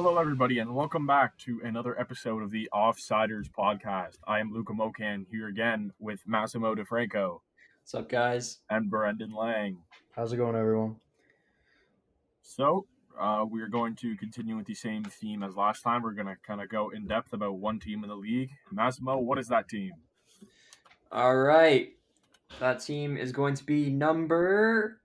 Hello, everybody, and welcome back to another episode of the Offsiders podcast. I am Luca Mocan here again with Massimo DeFranco What's up, guys? and Brendan Lang. How's it going, everyone? So, we are going to continue with the same theme as last time. We're going to kind of go in depth about one team in the league. Massimo, what is that team? All right. That team is going to be number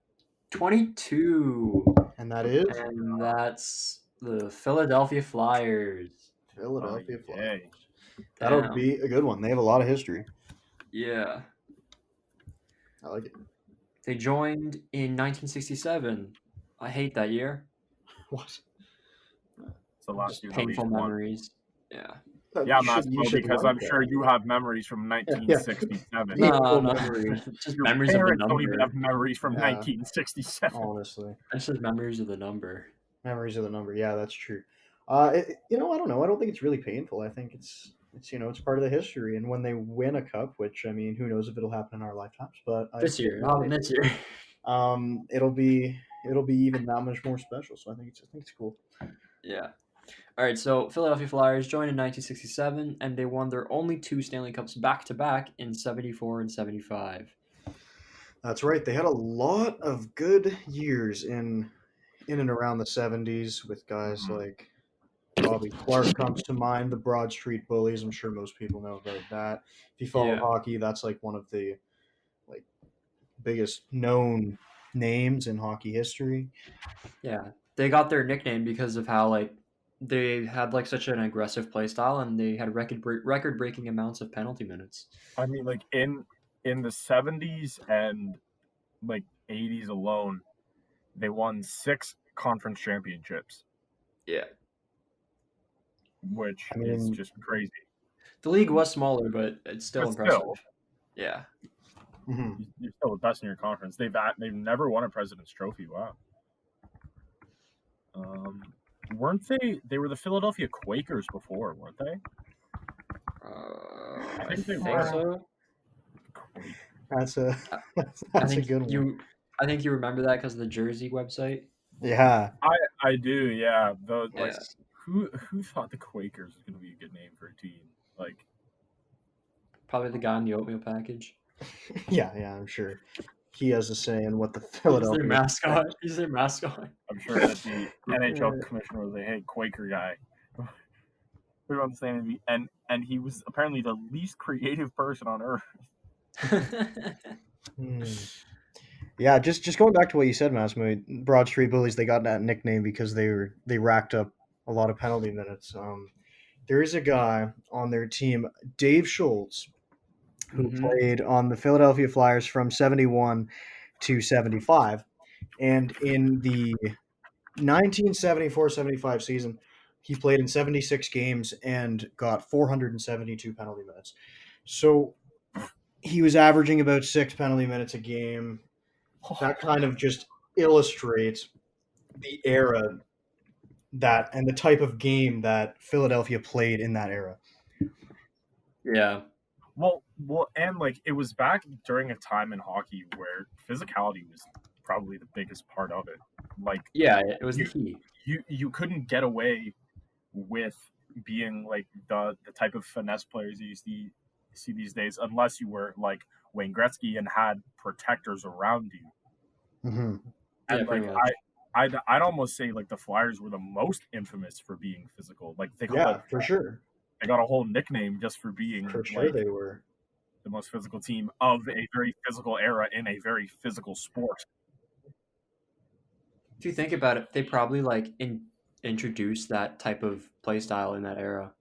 22. And that is And that's the Philadelphia Flyers. Philadelphia yay. Flyers. That'll Damn. be a good one. They have a lot of history. Yeah. I like it. They joined in 1967. I hate that year. What? It's the last year. Painful memories. Yeah. Yeah, You Massimo, should because like I'm that. sure you have memories from 1967. Yeah. No. memories. Just Your memories of the parents don't even number. have memories from Yeah. 1967. Honestly, That's just memories of the number. memories of the number. Yeah, that's true. I don't know. I don't think it's really painful. I think it's part of the history. And when they win a cup, which I mean, who knows if it'll happen in our lifetimes, but This year. Not this year. it'll be even that much more special. So I think it's cool. Yeah. All right, so Philadelphia Flyers joined in 1967, and they won their only two Stanley Cups back-to-back in 74 and 75. That's right. They had a lot of good years in and around the 70s with guys Mhm. like Bobby Clark comes to mind, the Broad Street Bullies. I'm sure most people know about that. If you follow Yeah. hockey, that's like one of the biggest known names in hockey history. Yeah, they got their nickname because of how they had such an aggressive play style, and they had record-breaking amounts of penalty minutes. I mean, in the 70s and 80s alone, they won 6 conference championships, Yeah, which I is mean- just crazy. the league was smaller, but it's still But impressive. still. Yeah, Mhm. You're still the best in your conference. They've never won a President's Trophy. Wow. Weren't they? They were the Philadelphia Quakers before, weren't they? I think they think were. so. That's a I that's a think good one. I think you remember that because of the Jersey website. Yeah. I do. Yeah. Those Yeah. who thought the Quakers was going to be a good name for a team? Probably the guy in the oatmeal package. Yeah, I'm sure. He has a say in what the He's Philadelphia their mascot. He's their mascot. I'm sure that the NHL commissioner was like, "Hey, Quaker guy." We're on the same, and he was apparently the least creative person on earth. Yeah, just going back to what you said, Massimo, Broad Street Bullies, they got that nickname because they racked up a lot of penalty minutes. There is a guy on their team, Dave Schultz, who Mhm. played on the Philadelphia Flyers from 71 to 75. And in the 1974-75 season, he played in 76 games and got 472 penalty minutes. So he was averaging about 6 penalty minutes a game. That kind of just illustrates the era that and the type of game that Philadelphia played in that era. Yeah. Well, and it was back during a time in hockey where physicality was probably the biggest part of it. Yeah, it was the key. You couldn't get away with being the type of finesse players you see these days unless you were like Wayne Gretzky and had protectors around you. Mm-hmm. Yeah, And pretty much. I'd almost say the Flyers were the most infamous for being physical. For sure. They got a whole nickname just for being For sure they were. the most physical team of a very physical era in a very physical sport. If you think about it, they probably introduced that type of play style in that era.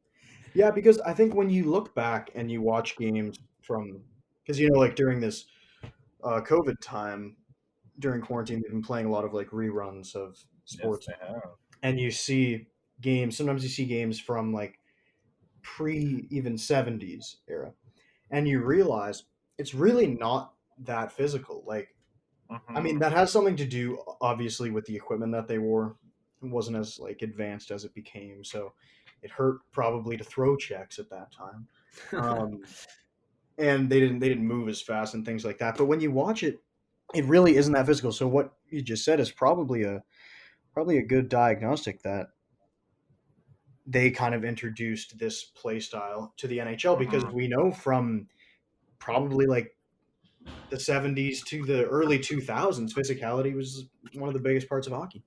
Yeah, because I think when you look back and you watch games because during this COVID time, during quarantine, they've been playing a lot of reruns of sports, Yes, they have. and you see games. Sometimes you see games from pre even 70s era, and you realize it's really not that physical. I mean, that has something to do, obviously, with the equipment that they wore. It wasn't as advanced as it became, so it hurt probably to throw checks at that time, and they didn't move as fast and things like that. But when you watch it, it really isn't that physical. So what you just said is probably a good diagnostic that they kind of introduced this play style to the NHL because we know from probably like the 70s to the early 2000s, physicality was one of the biggest parts of hockey.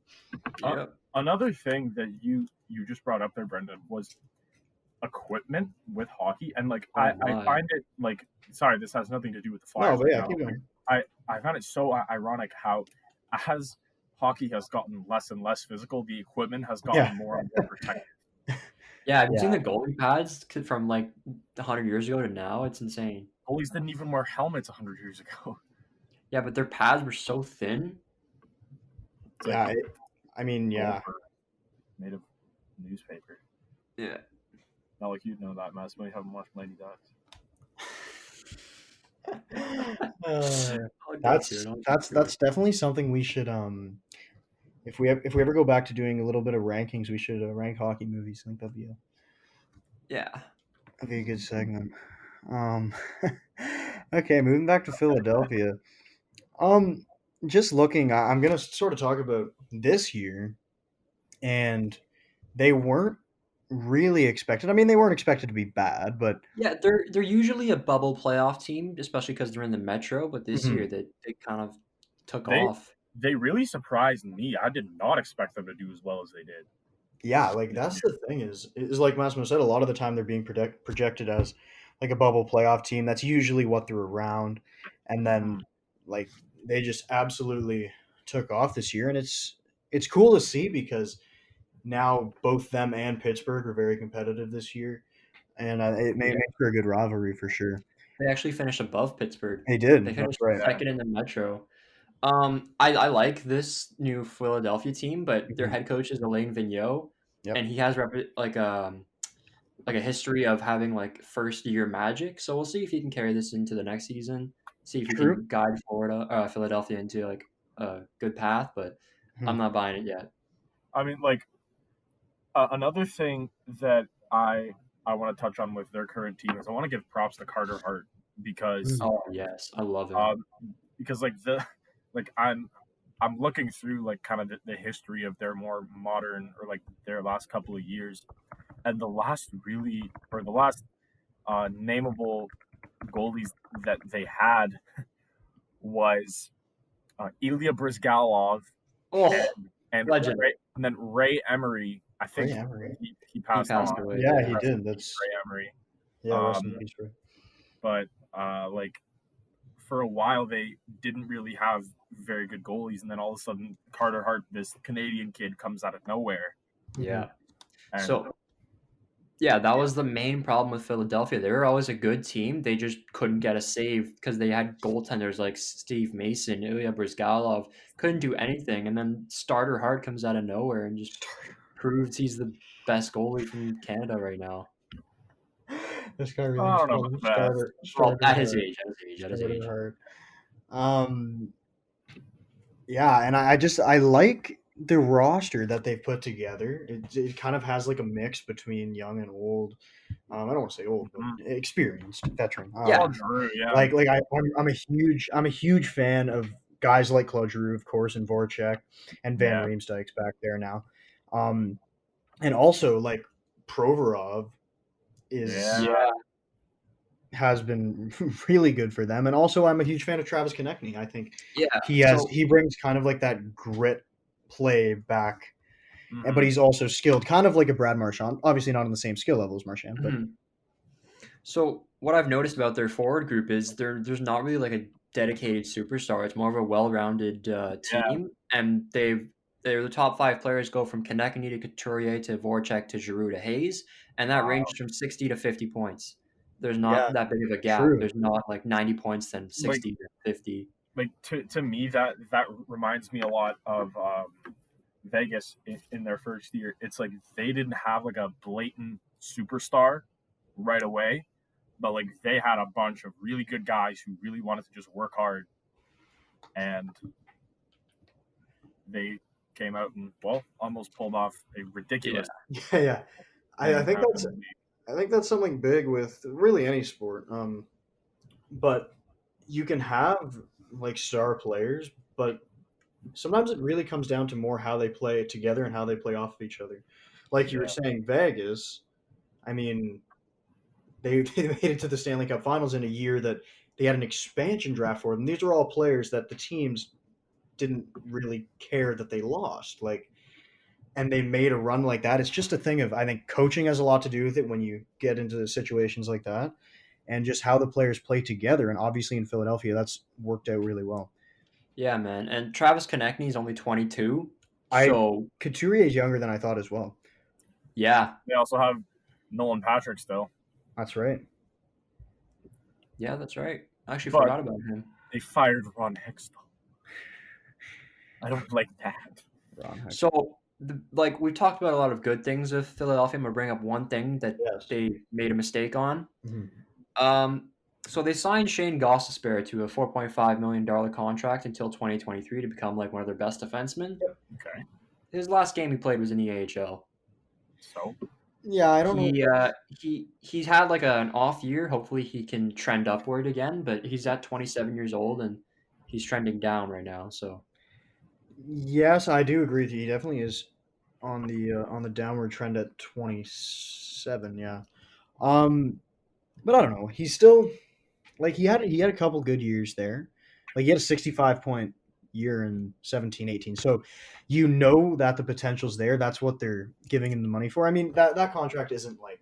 Yep. Another thing that you just brought up there, Brendan, was equipment with hockey, and like I my. find it like, sorry, this has nothing to do with the No, Flyers but right yeah, now. keep going. I found it so ironic how, as hockey has gotten less and less physical, the equipment has gotten Yeah. more and more protective. Yeah, have you seen Yeah. the goalie pads from like 100 years ago to now? It's insane. Goalies didn't even wear helmets 100 years ago. Yeah, but their pads were so thin. It's Yeah, like I mean, yeah. Gopher made of newspaper. Yeah. Not like you'd know that, Matt. You haven't watched Mighty Ducks. That's definitely something we should if we ever go back to doing a little bit of rankings, we should rank hockey movies. I think that'd be a good segment. Okay, moving back to Philadelphia. Just looking, I'm gonna sort of talk about this year, and they weren't really expected. I mean, they weren't expected to be bad, but Yeah, they're usually a bubble playoff team, especially because they're in the Metro. But this Mhm. year, they kind of took They off. they really surprised me. I did not expect them to do as well as they did. yeah, like that's the thing is like Massimo said, a lot of the time they're being projected as like a bubble playoff team. That's usually what they're around, and then like they just absolutely took off this year, and it's cool to see because now both them and Pittsburgh are very competitive this year, and it Yeah. makes for a good rivalry for sure. They actually finished above Pittsburgh. They did. They That's finished right. second in the Metro. I like this new Philadelphia team, but their Mhm. head coach is Alain Vigneault, Yep. and he has like a history of having like first year magic. So we'll see if he can carry this into the next season. See if he True. can guide Philadelphia into like a good path. But I'm not buying it yet. I mean, like another thing that I want to touch on with their current team is I want to give props to Carter Hart because Oh yes, I love him. because like I'm looking through like kind of the history of their more modern or like their last couple of years, and the last nameable goalies that they had was Ilya Brizgalov Oh, and legend. and then Ray Emery. I think Ray Emery. he passed passed on. away. Yeah, he Rest in did. peace, Ray Emery. Yeah, rest in peace, Ray. But like for a while they didn't really have very good goalies, and then all of a sudden Carter Hart, this Canadian kid, comes out of nowhere. Yeah. And So yeah, that was the main problem with Philadelphia. They were always a good team. They just couldn't get a save because they had goaltenders like Steve Mason, Ilya Brizgalov, couldn't do anything. And then Starter Hart comes out of nowhere and just proves he's the best goalie from Canada right now. This guy really I don't know called him about that. Well, at his Hart. age, at his age. Hart. Yeah, and I like the roster that they've put together. It kind of has like a mix between young and old. I don't want to say old, but experienced veteran. Yeah. Claude Giroux, yeah. Like I'm a huge fan of guys like Claude Giroux, of course, and Voracek and Van Yeah. Riemsdyk's back there now. And also like Provorov has been really good for them. And also I'm a huge fan of Travis Konechny. I think he brings kind of like that grit play back. But he's also skilled, kind of like a Brad Marchand. Obviously not on the same skill level as Marchand, but So what I've noticed about their forward group is there's not really like a dedicated superstar. It's more of a well-rounded team, and they're the top 5 players go from Konechny to Couturier to Voracek to Giroux to Hayes, and that ranges from 60 to 50 points. There's not that big of a gap. True. There's not like 90 points then 60 to 50. Like to me that reminds me a lot of Vegas in their first year. It's like they didn't have like a blatant superstar right away, but like they had a bunch of really good guys who really wanted to just work hard, and they came out and almost pulled off a ridiculous. Yeah. I think that's something big with really any sport. But you can have like star players, but sometimes it really comes down to more how they play together and how they play off of each other. like you were saying, Vegas. I mean, they made it to the Stanley Cup Finals in a year that they had an expansion draft for them. These are all players that the teams didn't really care that they lost. Like, and they made a run like that. It's just a thing of, I think, coaching has a lot to do with it when you get into situations like that, and just how the players play together. And obviously in Philadelphia, that's worked out really well. Yeah, man. And Travis Konechny is only 22. I So, Couturier is younger than I thought as well. yeah. They also have Nolan Patrick still. That's right. Yeah, that's right. I actually But- forgot about him. They fired Ron Hextall. I don't like that. So, like, we've talked about a lot of good things with Philadelphia. I'm going to bring up one thing that Yes. they made a mistake on. Mhm. So they signed Shane Gostisbehere to a $4.5 million contract until 2023 to become like one of their best defensemen. Okay. His last game he played was in the AHL. So Yeah, I don't know. He's had like an off year. Hopefully he can trend upward again, but he's at 27 years old and he's trending down right now. So Yes, I do agree with you. He definitely is on the downward trend at 27. Yeah. But I don't know. He's still like he had a couple good years there. Like he had a 65-point year in 17-18. So you know that the potential's there. That's what they're giving him the money for. I mean that contract isn't like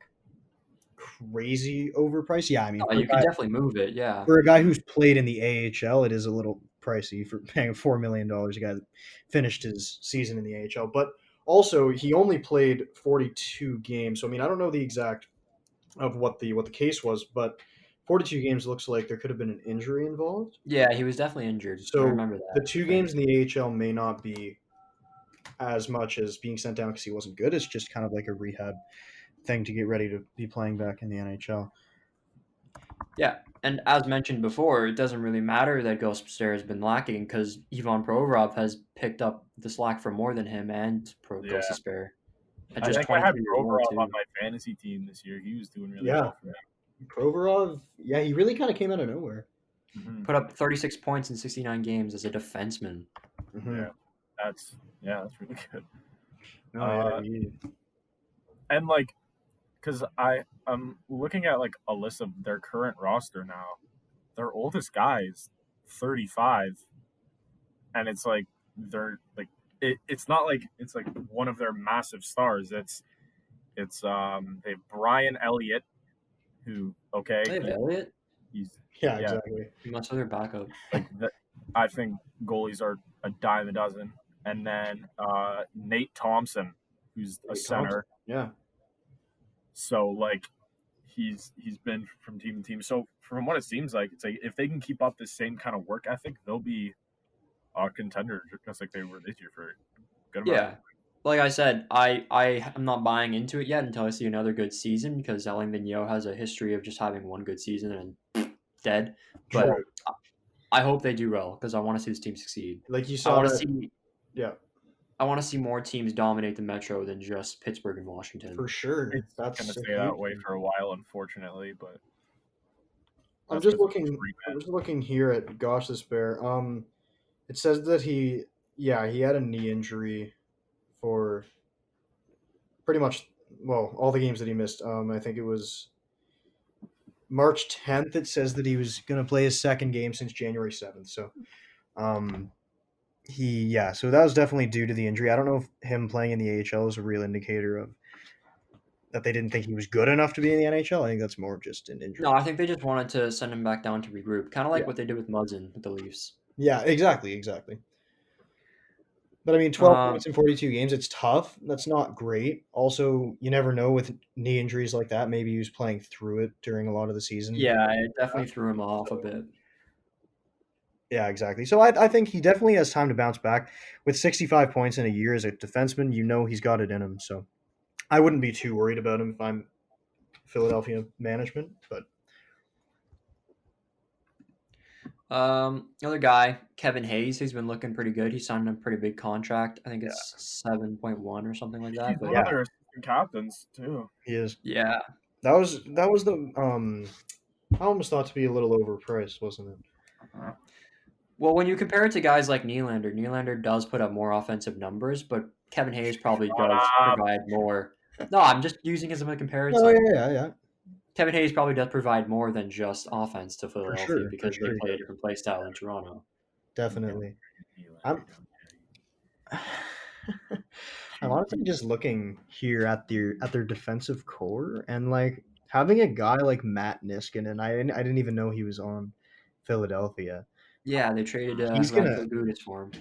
crazy overpriced. Yeah, I mean you can definitely move it. Yeah. for a guy who's played in the AHL, it is a little pricey for paying $4 million. A guy that finished his season in the AHL, but also he only played 42 games. So I mean, I don't know the exact of what the case was, but 42 games looks like there could have been an injury involved. Yeah, he was definitely injured. So I remember that. the 2 games in the AHL may not be as much as being sent down because he wasn't good. It's just kind of like a rehab thing to get ready to be playing back in the NHL. Yeah, and as mentioned before, it doesn't really matter that Gostisbehere has been lacking because Ivan Provorov has picked up the slack for more than him and Gostisbehere. I think I had Provorov on my fantasy team this year. He was doing really well for me. Provorov, yeah, he really kind of came out of nowhere. Mm-hmm. Put up 36 points in 69 games as a defenseman. Mm-hmm. That's really good. And like, because I'm looking at like a list of their current roster now. Their oldest guy is 35, and it's like they're like it's not like it's like one of their massive stars. It's they have Brian Elliott, who They have Elliott? He's exactly. He must have their backup. Like I think goalies are a dime a dozen, and then Nate Thompson, who's a center. Yeah. So like he's been from team to team. So from what it seems like, it's like if they can keep up the same kind of work ethic, they'll be a contender just like they were this year for a good amount. Yeah. Like I said, I am not buying into it yet until I see another good season because Alain Vigneault has a history of just having one good season and dead. But True. I hope they do well because I want to see this team succeed. Like you saw, I want to see more teams dominate the Metro than just Pittsburgh and Washington. For sure. It's going to stay that way for a while, unfortunately. But I'm just looking here at Gostisbehere. It says that he had a knee injury for pretty much all the games that he missed. I think it was March 10th. It says that he was going to play his second game since January 7th. So, so that was definitely due to the injury. I don't know if him playing in the AHL is a real indicator of that they didn't think he was good enough to be in the NHL. I think that's more just an injury. No, I think they just wanted to send him back down to regroup, kind of like what they did with Muzzin with the Leafs. Yeah, exactly. But I mean, 12 points in 42 games, it's tough. That's not great. Also, you never know with knee injuries like that. Maybe he was playing through it during a lot of the season. Yeah, it definitely threw him off a bit. Yeah, exactly. So I think he definitely has time to bounce back. With 65 points in a year as a defenseman, you know he's got it in him. So I wouldn't be too worried about him if I'm Philadelphia management. But other guy, Kevin Hayes, he's been looking pretty good. He signed a pretty big contract. I think it's 7.1 or something like that. He's one of their captains too. He is. Yeah. That was the I almost thought to be a little overpriced, wasn't it? Well, when you compare it to guys like Nylander does put up more offensive numbers, but Kevin Hayes probably does provide more No, I'm just using as a comparison. Oh yeah. Kevin Hayes probably does provide more than just offense to For Philadelphia sure, because they play a different play style in Toronto. definitely. I'm I'm honestly GP. just looking here at their defensive core and like having a guy like Matt Niskanen. I didn't even know he was on Philadelphia. Yeah, they traded He's gonna. Radko Gudas for him.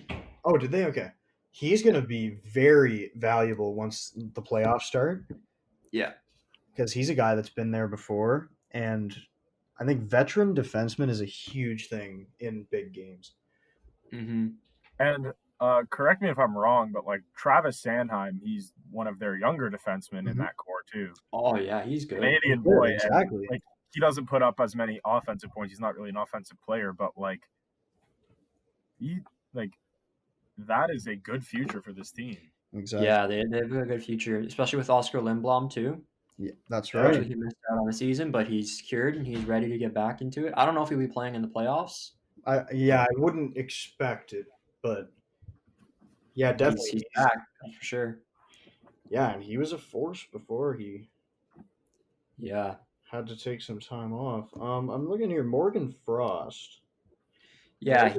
Oh, did they? Okay. He's gonna be very valuable once the playoffs start Yeah. because he's a guy that's been there before, and I think veteran defenseman is a huge thing in big games. Mm-hmm. And correct me if I'm wrong, but like Travis Sanheim, he's one of their younger defensemen in Mhm. that core too. Oh yeah, he's good. Canadian Yeah, boy, exactly. and like he doesn't put up as many offensive points. He's not really an offensive player, but like he like that is a good future for this team. Exactly. Yeah, they have a good future, especially with Oscar Lindblom too. Yeah, that's Yeah. right. Unfortunately, he missed out on the season, but he's cured and he's ready to get back into it. I don't know if he'll be playing in the playoffs. I wouldn't expect it, but yeah, definitely. He's back, that's for sure. Yeah, and he was a force before he Yeah. had to take some time off. I'm looking here. Morgan Frost. Yeah,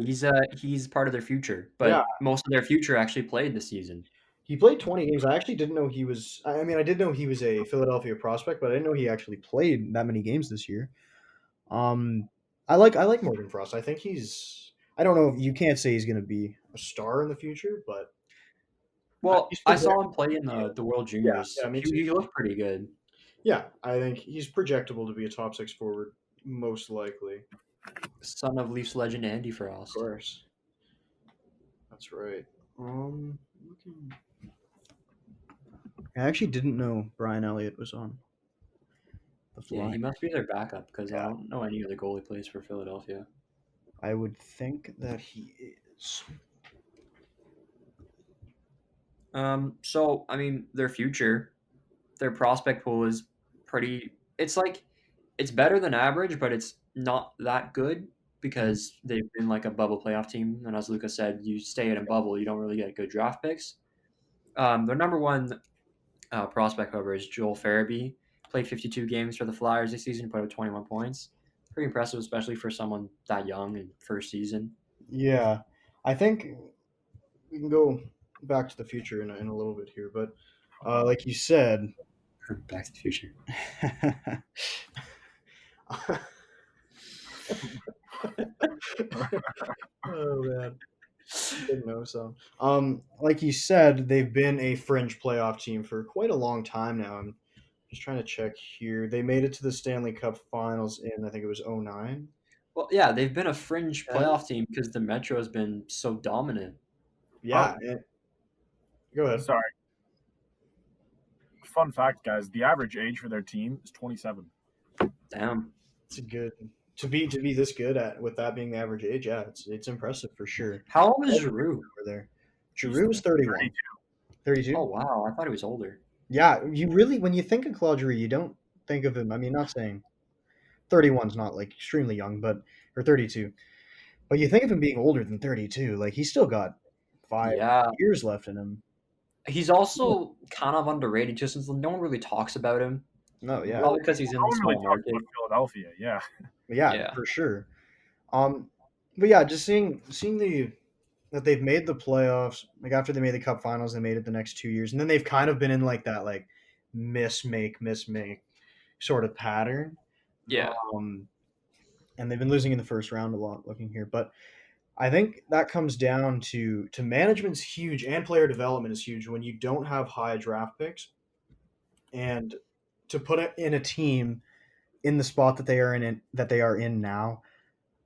he's part of their future, Yeah, but most of their future actually played this season. he played 20 games. I actually didn't know he was. I mean, I did know he was a Philadelphia prospect, but I didn't know he actually played that many games this year. Um, I like Morgan Frost. I think he's. I don't know. You can't say he's going to be a star in the future, but Well, he's I saw him play in projectable. the World Yeah, Juniors. yeah, me too. He looked pretty good. Yeah, I think he's projectable to be a top six forward, most likely. Son of Leafs legend Andy Of Frost. course, that's right. Looking. I actually didn't know Brian Elliott was on the Yeah, fly. he must be their backup because I Yeah. don't know any other goalie plays for Philadelphia. I would think that he is. So I mean, their future, their prospect pool is pretty. It's like it's better than average, but it's not that good because they've been like a bubble playoff team. And as Lucas said, you stay in a bubble, you don't really get good draft picks. Their number one prospect, however, is Joel Farabee. Played 52 games for the Flyers this season, put up 21 points. Pretty impressive, especially for someone that young and first season. Yeah, I think we can go back to the future in a little bit here, but like you said, Back to the Future. oh man, didn't know so. Like you said, they've been a fringe playoff team for quite a long time now. I'm just trying to check here. They made it to the Stanley Cup Finals in I think it was 09. Well, yeah, they've been a fringe And playoff team because the Metro has been so dominant. yeah, go ahead. Sorry. Fun fact, guys: the average age for their team is 27. Damn. It's a good to be this good at with that being the average age. Yeah, it's impressive for sure. How old is Giroux? Over there, Giroux is 31. 32. Oh wow, I thought he was older. Yeah, you really when you think of Claude Giroux, you don't think of him. I mean, not saying 31's not like extremely young, but or 32, but you think of him being older than 32. Like he's still got 5 years left in him. He's also kind of underrated just since no one really talks about him. No, yeah, Probably because he's in No the one really small talks market. about Philadelphia. Yeah. yeah, for sure. But yeah, just seeing that they've made the playoffs. Like after they made the Cup Finals, they made it the next 2 years, and then they've kind of been in like that like miss make sort of pattern. Yeah. And they've been losing in the first round a lot. Looking here, but I think that comes down to management's huge and player development is huge when you don't have high draft picks, and to put it in a team in the spot that they are in now.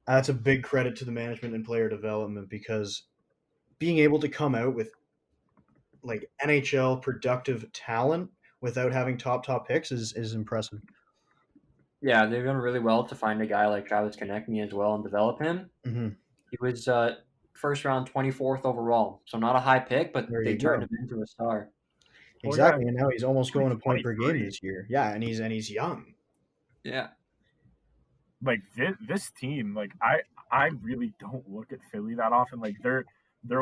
That's a big credit to the management and player development because being able to come out with like NHL productive talent without having top picks is impressive. Yeah, they've done really well to find a guy like Travis Konechny as well and develop him. Mm-hmm. He was first round 24th overall, so not a high pick, but There they you turned go. him into a star. Exactly, yeah. and now he's almost going a point per game 23. this year. Yeah, and he's young. Yeah. Like this team, like I really don't look at Philly that often. Like they're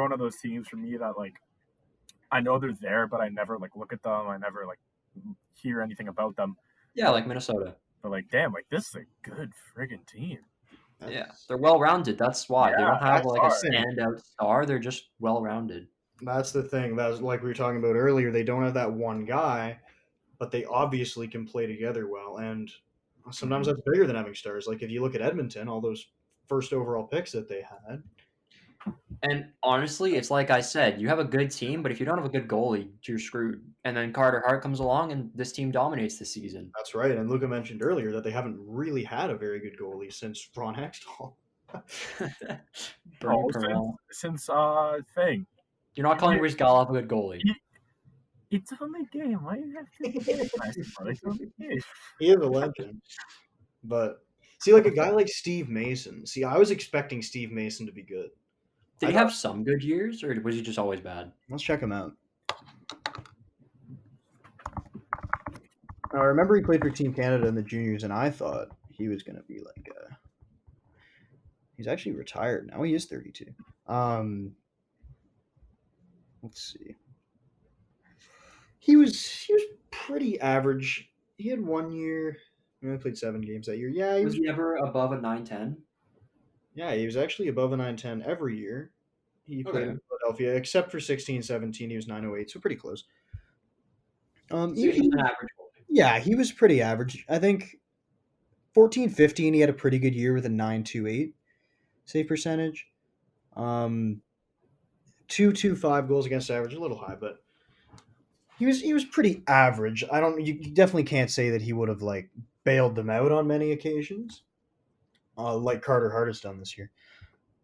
one of those teams for me that like I know they're there, but I never like look at them. I never like hear anything about them. Yeah, like Minnesota. But like, damn, like this is a good friggin' team. Yeah, they're well-rounded. That's why they don't have that's like a the thing. standout star. They're just well-rounded. That's the thing. That's like we were talking about earlier. They don't have that one guy, but they obviously can play together well. And sometimes that's bigger than having stars. Like if you look at Edmonton, all those first overall picks that they had. And honestly, it's like I said, you have a good team, but if you don't have a good goalie, you're screwed. And then Carter Hart comes along, and this team dominates the season. That's right. And Luca mentioned earlier that they haven't really had a very good goalie since Ron Hextall. Bernie Perel. Since thing. You're not calling Reese Galoff a good goalie. It's only a game. Why do you have to? It's only a game. He is a legend. But see, like a guy like Steve Mason. See, I was expecting Steve Mason to be good. Did he have some good years, or was he just always bad? Let's check him out. I remember he played for Team Canada in the juniors, and I thought he was going to be like he's actually retired now. He is 32. Let's see. He was pretty average. He had 1 year. He only played 7 games that year. Yeah, Was he ever above a 9-10? Yeah, he was actually above a 910 every year. He played in Philadelphia, except for 16-17, he was 908, so pretty close. So he was an average goalie. Yeah, he was pretty average. I think 14-15, he had a pretty good year with a 928 save percentage. 225 goals against average, a little high, but he was pretty average. You definitely can't say that he would have like bailed them out on many occasions, like Carter Hart has done this year.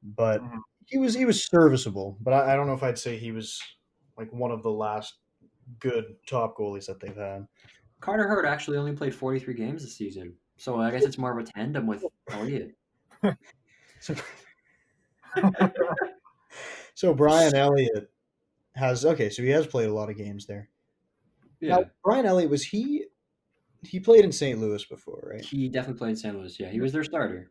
But he was serviceable. But I don't know if I'd say he was like one of the last good top goalies that they've had. Carter Hart actually only played 43 games this season, so I guess it's more of a tandem with Elliott. So Brian Elliott so he has played a lot of games there. Yeah. Now, Brian Elliott, he played in St. Louis before, right? He definitely played in St. Louis. Yeah, he was their starter.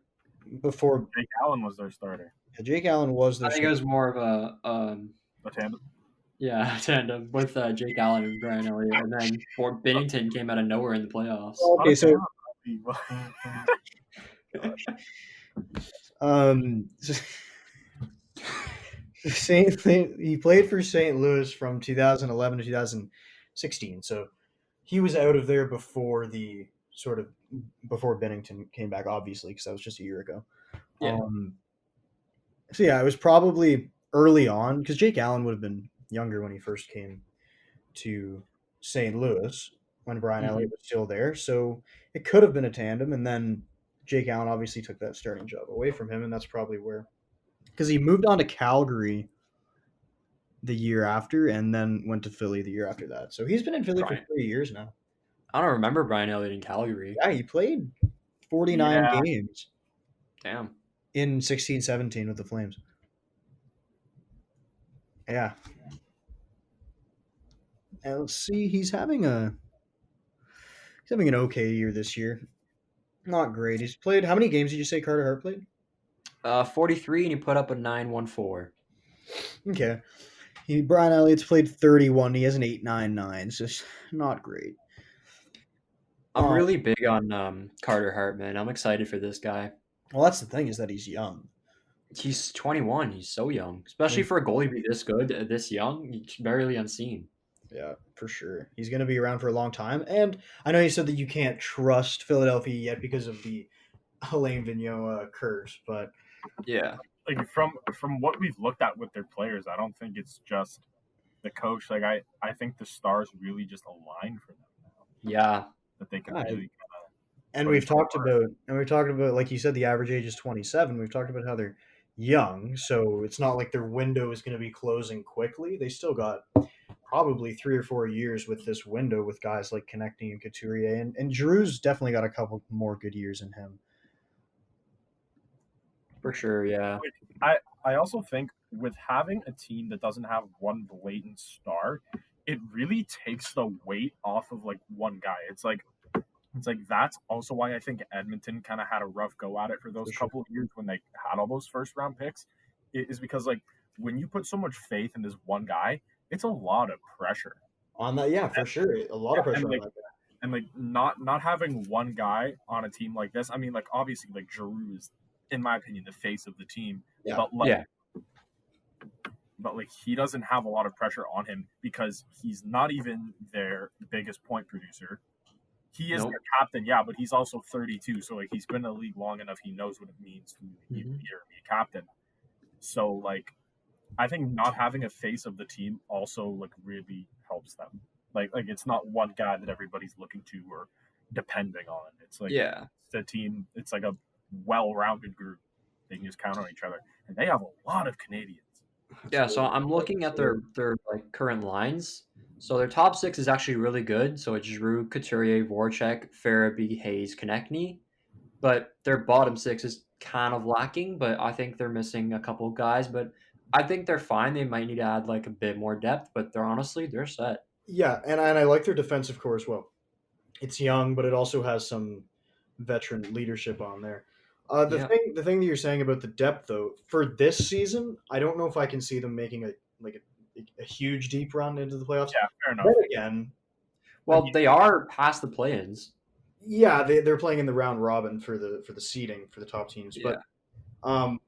Before Jake Allen was their starter. Jake Allen was their I think it was more of A tandem. Yeah, tandem with Jake Allen and Brian Elliott, and then Fort Binnington came out of nowhere in the playoffs. Okay, so he played for St. Louis from 2011 to 2016. So he was out of there before before Binnington came back, obviously, because that was just a year ago. Yeah. So yeah, it was probably early on because Jake Allen would have been younger when he first came to St. Louis when Brian Elliott was still there. So it could have been a tandem, and then Jake Allen obviously took that starting job away from him, and that's probably where, because he moved on to Calgary the year after, and then went to Philly the year after that. So he's been in Philly for 3 years now. I don't remember Brian Elliott in Calgary. Yeah, he played 49 games. Damn. In 16-17 with the Flames. Yeah. And let's see, he's having an okay year this year. Not great. He's played, how many games did you say Carter Hart played? 43, and he put up a 9.14. Okay. Brian Elliott's played 31. He has an 8.99. So it's not great. I'm really big on Carter Hart, man. I'm excited for this guy. Well, that's the thing, is that he's young. He's 21. He's so young. Especially for a goalie to be this good, this young, he's barely unseen. Yeah, for sure. He's going to be around for a long time. And I know you said that you can't trust Philadelphia yet because of the Alain Vigneault curse, but yeah, like from what we've looked at with their players, I don't think it's just the coach. Like I think the stars really just align for them now. Yeah, that they can really. And we've talked about, like you said, the average age is 27. We've talked about how they're young, so it's not like their window is going to be closing quickly. They still got probably 3 or 4 years with this window with guys like Konechny and Couturier, and Giroux's definitely got a couple more good years in him. For sure, yeah. I also think with having a team that doesn't have one blatant star, it really takes the weight off of like one guy. It's like that's also why I think Edmonton kind of had a rough go at it for those couple of years when they had all those first round picks. It is because like when you put so much faith in this one guy, it's a lot of pressure On that, yeah, for sure. A lot of pressure and on like that guy. and like not having one guy on a team like this. I mean, like obviously, like Giroud is, in my opinion, the face of the team. Yeah. But like, Yeah. but like he doesn't have a lot of pressure on him because he's not even their biggest point producer. He is Nope. their captain, yeah, but he's also 32, so like he's been in the league long enough. He knows what it means to be a leader, be a captain. So like, I think not having a face of the team also like really helps them. Like it's not one guy that everybody's looking to or depending on. It's like Yeah. it's a team. It's like a well-rounded group. They can just count on each other, and they have a lot of Canadians. Yeah, so I'm looking at their like current lines. So their top 6 is actually really good. So it's Giroux, Couturier, Voracek, Farabee, Hayes, Konechny. But their bottom 6 is kind of lacking. But I think they're missing a couple guys. But I think they're fine. They might need to add like a bit more depth. But they're set. Yeah, and I like their defensive core as well. It's young, but it also has some veteran leadership on there. The thing that you're saying about the depth, though, for this season, I don't know if I can see them making a huge deep run into the playoffs. Yeah, fair enough. But again, Well, they are past the play-ins. Yeah, they're playing in the round robin for the seeding for the top teams. Yeah. But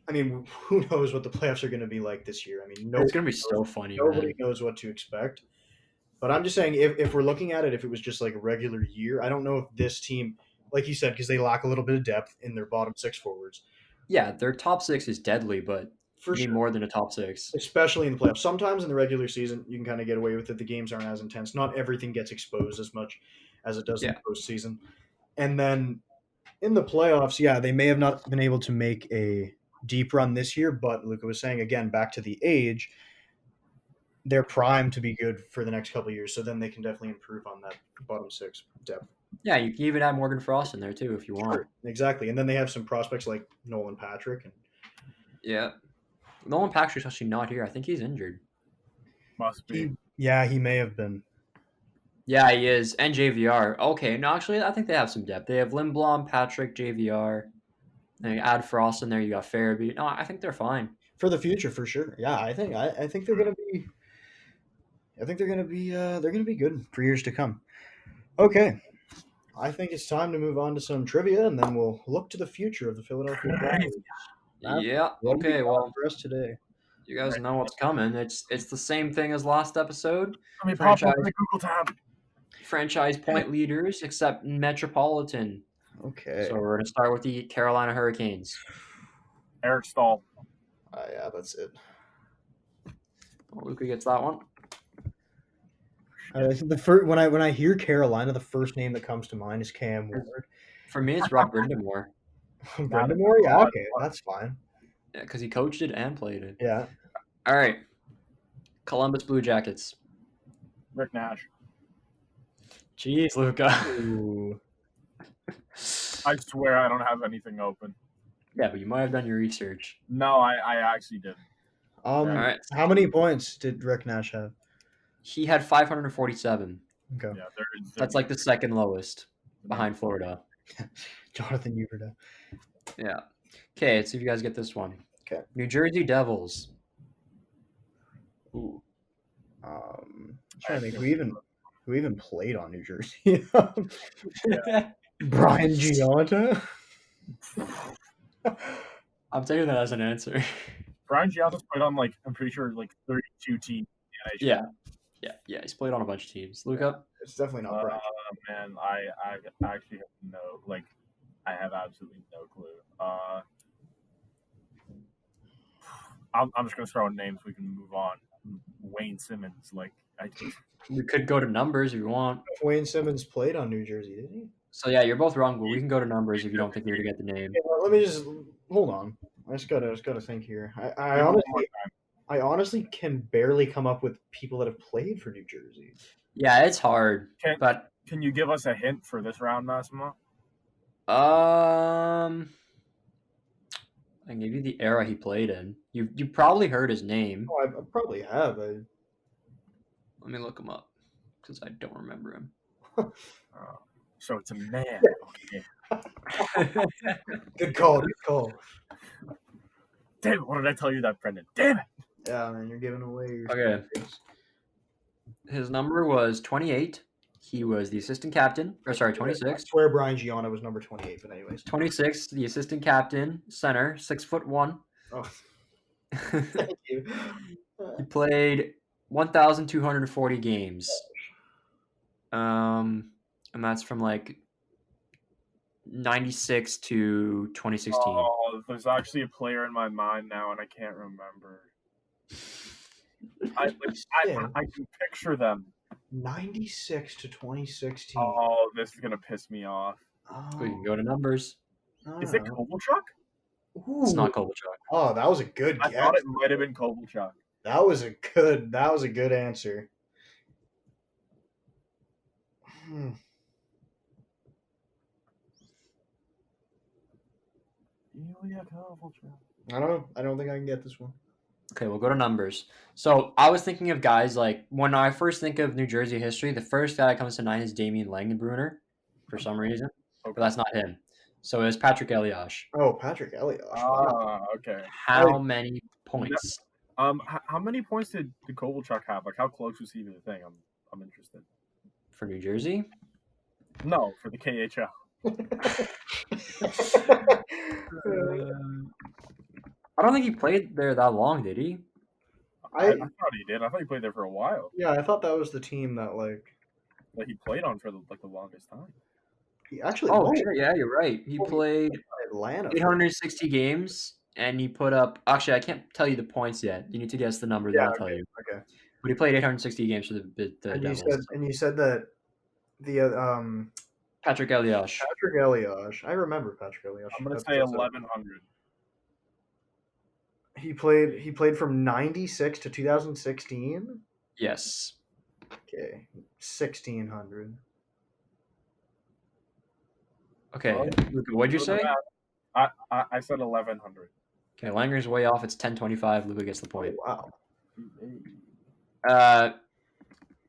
I mean, who knows what the playoffs are going to be like this year? I mean, It's gonna be so funny. Nobody knows what to expect. But I'm just saying, if we're looking at it, if it was just like a regular year, I don't know if this team, like you said, because they lack a little bit of depth in their bottom 6 forwards. Yeah, their top 6 is deadly, but For you need sure. more than a top 6. Especially in the playoffs. Sometimes in the regular season, you can kind of get away with it. The games aren't as intense. Not everything gets exposed as much as it does in the postseason. And then in the playoffs, yeah, they may have not been able to make a deep run this year, but Luca was saying, again, back to the age, they're primed to be good for the next couple of years. So then they can definitely improve on that bottom 6 depth. Yeah, you can even add Morgan Frost in there too if you want. Sure, exactly. And then they have some prospects like Nolan Patrick. Yeah. Nolan Patrick's actually not here. I think he's injured. Must be. Yeah, he may have been. Yeah, he is. And JVR. Okay, no, actually, I think they have some depth. They have Lindblom, Patrick, JVR. And you add Frost in there. You got Farabee. No, I think they're fine for the future, for sure. Yeah, I think they're gonna be. I think they're gonna be good for years to come. Okay, I think it's time to move on to some trivia, and then we'll look to the future of the Philadelphia Flyers. Yeah. Okay. Well, for us today, you guys know what's coming. It's the same thing as last episode. Let me pop up the Google tab. Franchise point leaders, except Metropolitan. Okay. So we're gonna start with the Carolina Hurricanes. Eric Stahl. Yeah, that's it. Well, Luca gets that one. The first when I hear Carolina, the first name that comes to mind is Cam Ward. For me, it's Rob Brindamore. Brindamore, yeah, okay, that's fine. Yeah, because he coached it and played it. Yeah. All right. Columbus Blue Jackets. Rick Nash. Jeez, Luca. Ooh. I swear I don't have anything open. Yeah, but you might have done your research. No, I actually did. All right. How many points did Rick Nash have? He had 547. Yeah, Okay. That's like the second lowest behind Florida. Jonathan Huberdeau. Yeah. Okay, let's see if you guys get this one. Okay. New Jersey Devils. Ooh. I'm trying to think who even played on New Jersey. Brian Giunta. I'm taking that as an answer. Brian Giunta's played on I'm pretty sure 32 teams. Yeah. He's played on a bunch of teams. Luca. It's definitely not Brian. Man, I actually have I have absolutely no clue. I'm just gonna throw in names. We can move on. Wayne Simmons, We could go to numbers if you want. Wayne Simmons played on New Jersey, didn't he? So yeah, you're both wrong, but we can go to numbers if you don't think you're gonna get the name. Yeah, let me just hold on. I just gotta think here. I honestly can barely come up with people that have played for New Jersey. Yeah, it's hard. Can you give us a hint for this round, Massimo? I can give you the era he played in. You probably heard his name. Oh, I probably have. Let me look him up because I don't remember him. So it's a man. Okay. Good call. Damn it! What did I tell you that, Brendan? Damn it! Yeah, man, you're giving away your Okay. secrets. His number was 28. He was the assistant captain. Or sorry, I 26. swear Brian Gianna was number 28, but anyways. 26, the assistant captain, center, 6'1". Oh, thank you. He played 1,240 games. And that's from like 96 to 2016. Oh, there's actually a player in my mind now, and I can't remember. I can picture them. 96 to 2016. Oh, this is gonna piss me off. We can go to numbers. Is it Kovalchuk? It's not Kovalchuk. Oh, that was a good guess. I thought it might have been Kovalchuk. That was a good answer. Ilya Kovalchuk. I don't know. I don't think I can get this one. Okay, we'll go to numbers. So I was thinking of guys like when I first think of New Jersey history, the first guy that comes to mind is Damian Langenbrunner for some reason, but that's not him. So it's Patrick Elias. Oh, Patrick Elias. Ah, okay. How many points? How many points did Kovalchuk have? Like, how close was he to the thing? I'm interested. For New Jersey? No, for the KHL. I don't think he played there that long, did he? I thought he did. I thought he played there for a while. Yeah, I thought that was the team that That he played on for the longest time. he actually. Oh, shit, yeah, you're right. He played Atlanta. 860 games, and he put up. Actually, I can't tell you the points yet. You need to guess the number. Then I'll tell you. Okay. But he played 860 games for the And Devils. you said that the Patrick Elias. Patrick Elias. I remember Patrick Elias. I'm gonna say 1100. He played from 96 to 2016. Yes. Okay, 1600. Okay. Luca, what'd you say? I said 1100. Okay, Langer's way off. It's 1025. Luca gets the point. Wow.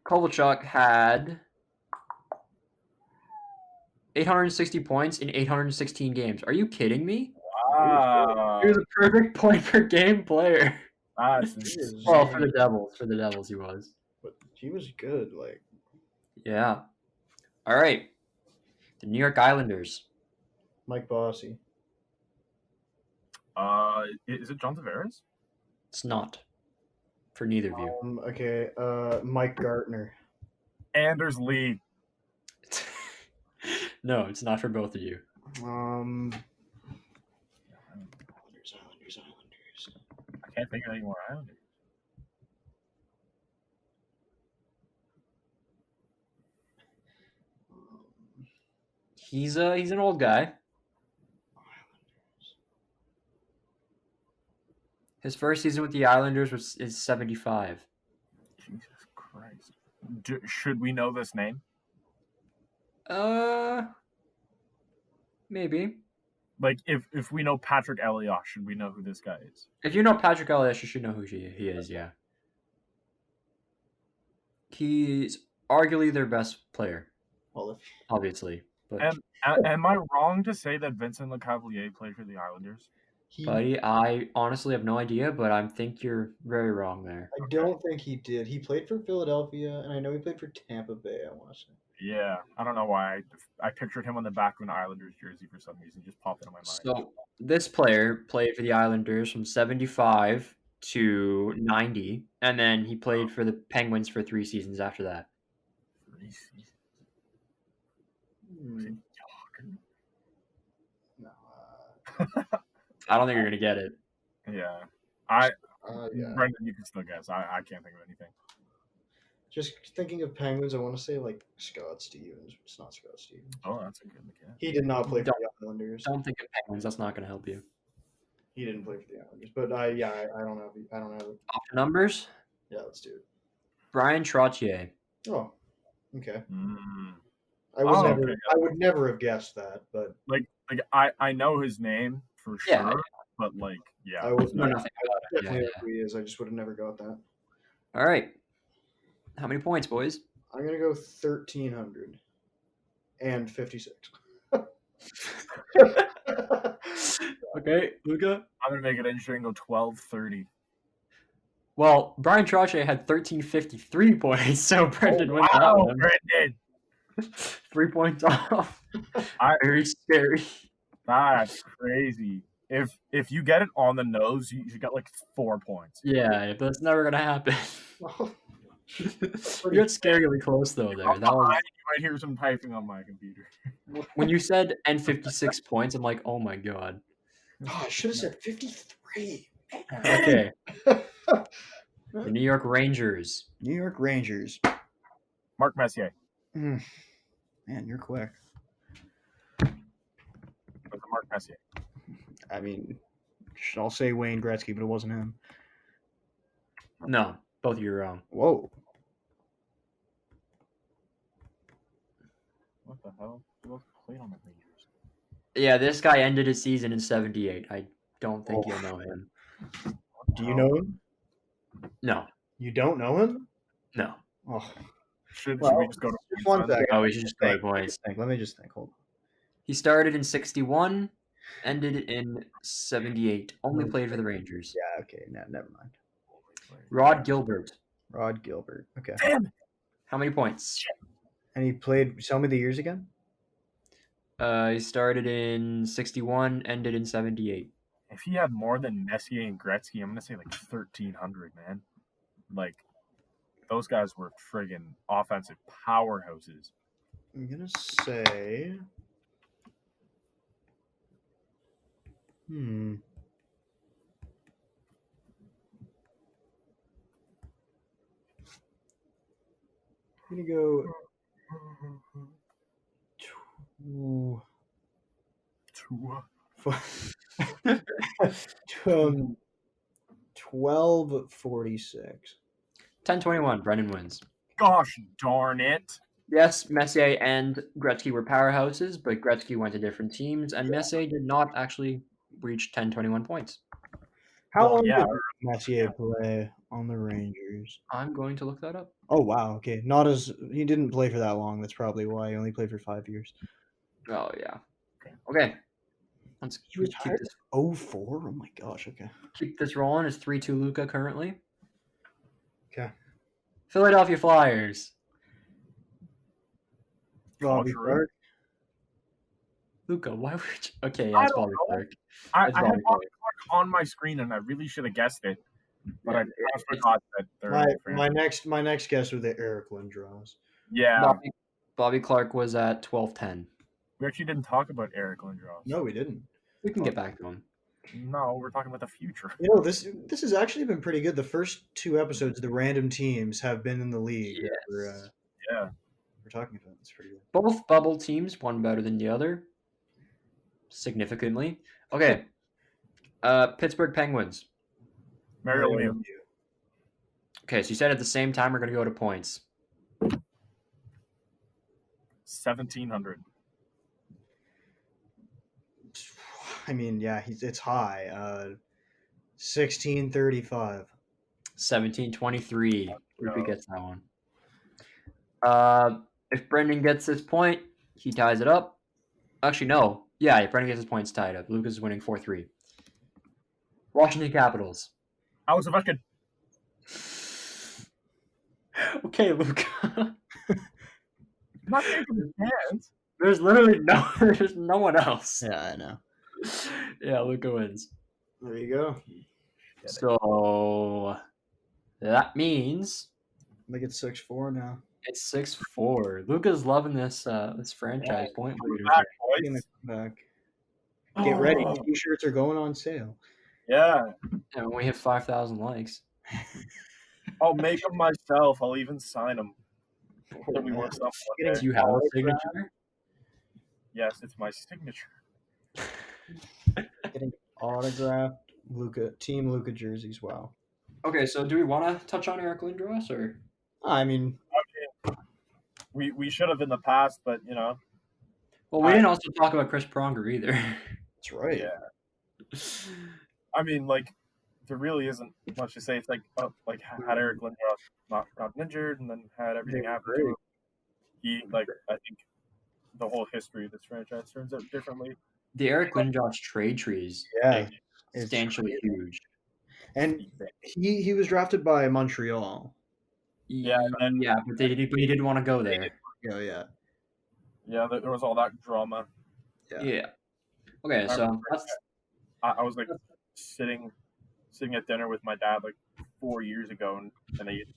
Kovalchuk had 860 points in 816 games. Are you kidding me? Wow. He was a perfect point per game player. That's Well, for the Devils, he was. But he was good. Yeah. All right. The New York Islanders. Mike Bossy. Is it John Tavares? It's not. For neither of you. Okay. Mike Gartner. Anders Lee. No, it's not for both of you. Islanders. I can't think of any more Islanders. He's an old guy. His first season with the Islanders is 75. Jesus Christ. Should we know this name? Maybe. Like, if we know Patrick Elias, should we know who this guy is? If you know Patrick Elias, you should know who he is, yeah. He's arguably their best player. Well, obviously. But am I wrong to say that Vincent Lecavalier played for the Islanders? Buddy, I honestly have no idea, but I think you're very wrong there. I don't think he did. He played for Philadelphia, and I know he played for Tampa Bay, I want to say. Yeah, I don't know why. I pictured him on the back of an Islanders jersey for some reason. Just popped into my mind. So this player played for the Islanders from 75 to 90, and then he played for the Penguins for 3 seasons after that. 3 seasons? No. I don't think you're going to get it. Yeah. Yeah. Brendan, you can still guess. I can't think of anything. Just thinking of Penguins, I want to say Scott Stevens. It's not Scott Stevens. Oh, that's a good guess. He did not play for the Islanders. Don't think of Penguins. That's not going to help you. He didn't play for the Islanders, but I don't have it. Off the numbers. Yeah, let's do it. Brian Trottier. Oh, okay. Mm. I would never have guessed that, but I know his name for sure. Yeah. But I would know nothing about it. definitely know who he is. I just would have never got that. All right. How many points, boys? I'm gonna go 1,356. Okay, Luca. I'm gonna make it interesting. Go 1230. Well, Brian Trottier had 1,353 points, so Brendan wins that Wow, one. Brendan. 3 points off. I- Very scary. That's crazy. If you get it on the nose, you got like 4 points. Yeah, that's never gonna happen. You got scarily close though there. That was You might hear some typing on my computer. when you said and 56 points, I'm like, oh my god. Oh, I should have said 53. Okay. The New York Rangers. New York Rangers. Mark Messier. Man, you're quick. It was Mark Messier. I mean, I'll say Wayne Gretzky, but it wasn't him. No, both of you are wrong. Whoa. What the hell? Who else played on the Rangers? Yeah, this guy ended his season in 78. I don't think you'll know him. Do you know him? No. You don't know him? No. Oh. Should Well, we just go to just one second. Oh, we should just go to points. Let me just think. Hold on. He started in 61, ended in 78. Only played for the Rangers. Yeah, okay. Never mind. Rod Gilbert. Rod Gilbert. Okay. Damn. How many points? And he played, tell me the years again? He started in 61, ended in 78. If he had more than Messier and Gretzky, I'm gonna say like 1,300, man. Like those guys were friggin' offensive powerhouses. I'm going to say. I'm going to go. 1246. 10-21, Brendan wins. Gosh darn it. Yes, Messier and Gretzky were powerhouses, but Gretzky went to different teams, and Messier did not actually reach 10-21 points. How long did Messier play on the Rangers? I'm going to look that up. Oh, wow. Okay. He didn't play for that long. That's probably why he only played for 5 years. Oh, yeah. Okay. Let's He retired this. 04? Oh, my gosh. Okay. Keep this rolling. It's 3-2 Luca currently. Okay. Philadelphia Flyers. Bobby Clark. Luca, why would you... Okay, yeah, it's Bobby Clark. I had Bobby Clark on my screen, and I really should have guessed it, but I forgot that they're my next guess was the Eric Lindros. Yeah. Bobby Clark was at 12-10. We actually didn't talk about Eric Lindros. No, we didn't. We can get back to him. No, we're talking about the future. You know, this has actually been pretty good. The first 2 episodes, the random teams have been in the league. Yes. We're talking about. It's pretty good. Both bubble teams, one better than the other. Significantly. Okay. Pittsburgh Penguins. Mario Lemieux. Okay, so you said at the same time we're going to go to points. 1,700. I mean, yeah, it's high. 1635. 1723. Luca gets that one. If Brendan gets this point, he ties it up. Actually, no. Yeah, if Brendan gets his points tied up. Luca's winning 4-3. Washington Capitals. Alex Ovechkin. Okay, Luca. Not taking his hands. There's literally there's no one else. Yeah, I know. Yeah, Luca wins. There you go. So that means I think it's 6-4 now. it's 6-4. Luca's loving this franchise point leader. Back. Get ready. T-shirts are going on sale. Yeah. And when we hit 5,000 likes. I'll make them myself. I'll even sign them. Then we work something one day. Do you have a signature? Yes, it's my signature. Getting autographed Team Luca jerseys. Wow. Okay, so do we want to touch on Eric Lindros or? I mean, we should have in the past, but you know. Well, we didn't also talk about Chris Pronger either. That's right. Yeah. I mean, like, there really isn't much to say. It's like had Eric Lindros not gotten injured, and then had everything happen to him. I think the whole history of this franchise turns out differently. The Eric Lindros trade tree is substantially huge. And he was drafted by Montreal. Yeah, and Yeah, but he didn't want to go there. Yeah. yeah, there was all that drama. Yeah. Okay, I so remember I was like sitting at dinner with my dad like 4 years ago, and it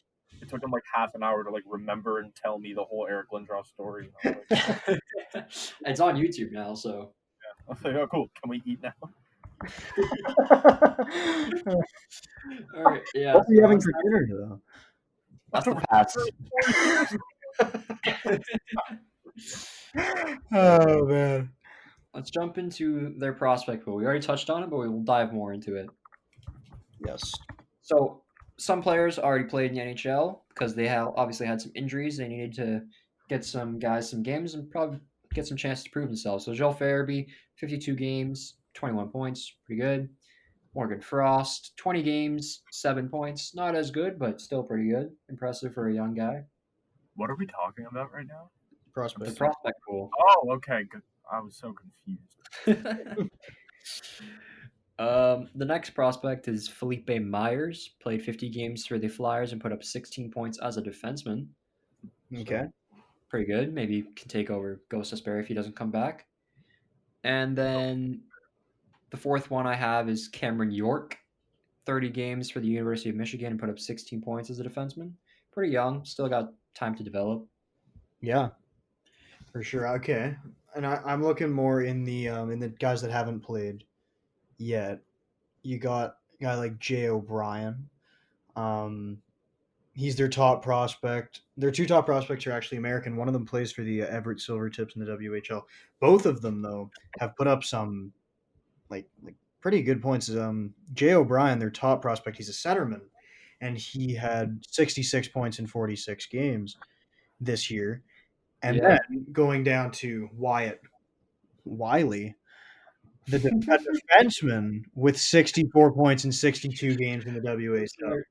took him like half an hour to like remember and tell me the whole Eric Lindros story. And I was like, it's on YouTube now, so. I was like, oh, cool. Can we eat now? All right, yeah. What were you having for dinner, though? That's the past. 4 years. Oh man. Let's jump into their prospect pool. We already touched on it, but we will dive more into it. Yes. So some players already played in the NHL because they obviously had some injuries. They needed to get some guys some games and probably get some chances to prove themselves. So Joel Farabee, 52 games, 21 points, pretty good. Morgan Frost, 20 games, 7 points. Not as good, but still pretty good. Impressive for a young guy. What are we talking about right now? The Prospect. prospect pool. Oh, okay. Good. I was so confused. The next prospect is Felipe Myers. Played 50 games for the Flyers and put up 16 points as a defenseman. Okay. So, pretty good. Maybe can take over Ghost Asbury if he doesn't come back. And then the fourth one I have is Cameron York. 30 games for the University of Michigan and put up 16 points as a defenseman. Pretty young. Still got time to develop. Yeah. For sure. Okay. And I'm looking more in the guys that haven't played yet. You got a guy like Jay O'Brien. He's their top prospect. Their two top prospects are actually American. One of them plays for the Everett Silvertips in the WHL. Both of them, though, have put up some like pretty good points. Jay O'Brien, their top prospect, he's a centerman, and he had 66 points in 46 games this year. And Yeah. then going down to Wyatt Wiley, a defenseman with 64 points in 62 games in the WHL.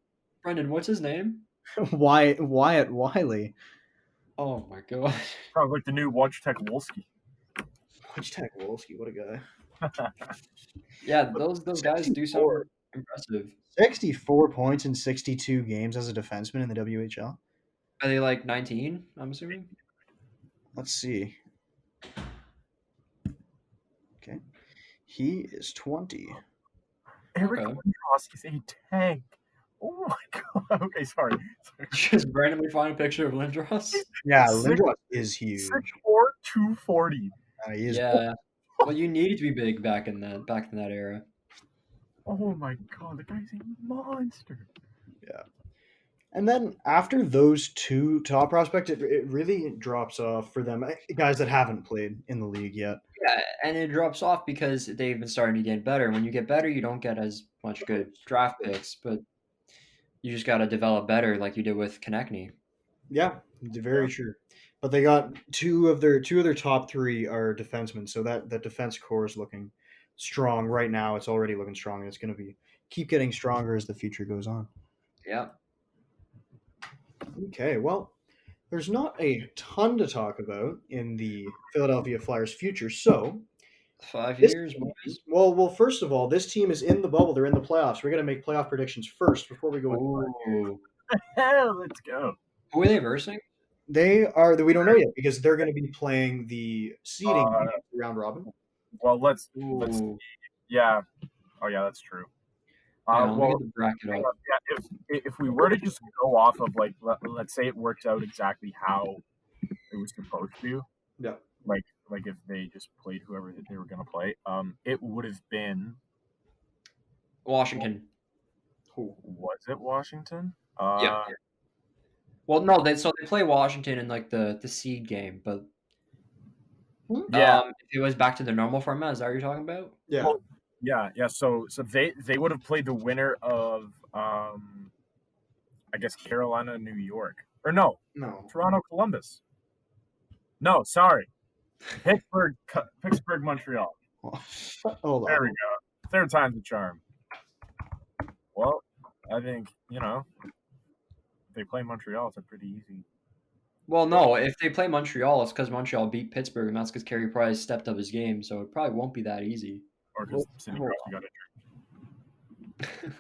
Brendan, what's his name? Wyatt Wiley. Oh my god. Sounds like the new Wojtek Wolski. Wojtek Wolski, what a guy. Yeah, those guys do something impressive. 64 points in 62 games as a defenseman in the WHL. Are they like 19, I'm assuming? Let's see. Okay. He is 20. Eric Okay. Lindros is a tank. Oh my god. Okay, sorry. Just randomly find a picture of Lindros. Yeah, Six- Lindros is huge. 6'4", 240. He is Yeah. Well, you needed to be big back in that era. Oh my god, the guy's a monster. And then after those two top prospects, it really drops off for them. Guys that haven't played in the league yet. Yeah, and it drops off because they've been starting to get better. When you get better, you don't get as much good draft picks, but you just got to develop better, like you did with Konechny. Yeah, very true. But they got two of their top three are defensemen, so that defense core is looking strong right now. It's already looking strong, and it's going to keep getting stronger as the future goes on. Yeah. Okay, well, there's not a ton to talk about in the Philadelphia Flyers' future, so 5 this years, team- boys. well, first of all, this team is in the bubble. They're in the playoffs. We're going to make playoff predictions first before we go into Ooh. Hell, let's go. Who are they versing? They are we don't know yet because they're going to be playing the seeding round robin. Well, let's Ooh. yeah. Oh yeah, that's true. Yeah, let me Well, get the bracket up. yeah, if we were to just go off of like let's say it works out exactly how it was supposed to, Yeah. like if they just played whoever they were going to play, it would have been Washington. was it Washington? Yeah. Well, no, they play Washington in like the seed game, but Yeah. if it was back to the normal format, is that what you're talking about? Yeah. Well, yeah. So they would have played the winner of I guess Carolina, New York, or no, Toronto, Columbus. No, sorry, Pittsburgh, Montreal. Hold on. There we go. Third time's the charm. Well, I think if they play Montreal, it's a pretty easy. Well, no, if they play Montreal, it's because Montreal beat Pittsburgh, and that's because Carey Price stepped up his game, so it probably won't be that easy. Or because Sidney Crosby got injured.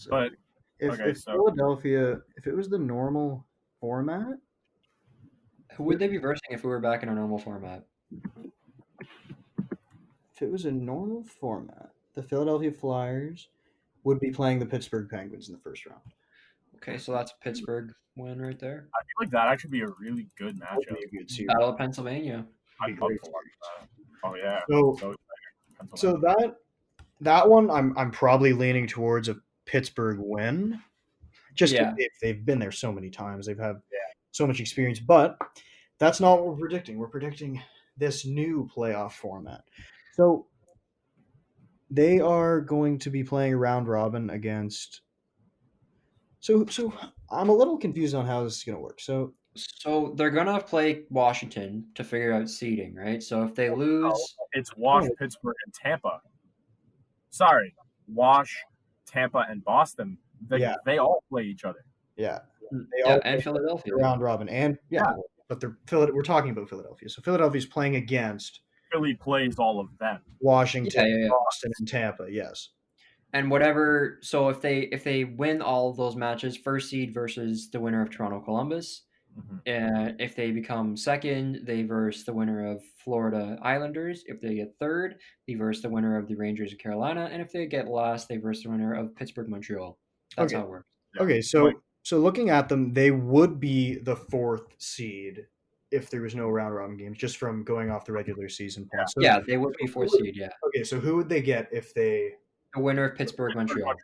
But if okay, so Philadelphia, if it was the normal format, Who would they be versing if we were back in our normal format? if it was a normal format, the Philadelphia Flyers would be playing the Pittsburgh Penguins in the first round. Okay, so that's a Pittsburgh win right there. I feel like that actually be a really good That would matchup. be a good series. Battle of Pennsylvania. I'd love to watch that. Oh yeah. So Pennsylvania. that one, I'm probably leaning towards a Pittsburgh win. Just Yeah. if they've been there so many times, they've had so much experience. But that's not what we're predicting. We're predicting this new playoff format. So they are going to be playing a round robin against. So I'm a little confused on how this is going to work. So they're gonna play Washington to figure out seeding, right? So if they lose, it's Wash, Pittsburgh, and Tampa. Sorry, Wash, Tampa, and Boston. They all play each other. Yeah, and Philadelphia round robin, and but we're talking about Philadelphia. So Philadelphia's playing against Philly plays all of them. Washington, Boston, and Tampa. Yes. And whatever. So if they win all of those matches, first seed versus the winner of Toronto Columbus, and if they become second, they verse the winner of Florida Islanders. If they get third, they verse the winner of the Rangers of Carolina, and if they get last, they verse the winner of Pittsburgh Montreal. That's how it works. Okay, so looking at them, they would be the fourth seed if there was no round robin games, just from going off the regular season points. So, they would be fourth seed. Yeah. Okay, so who would they get if they? The winner of Pittsburgh Montreal.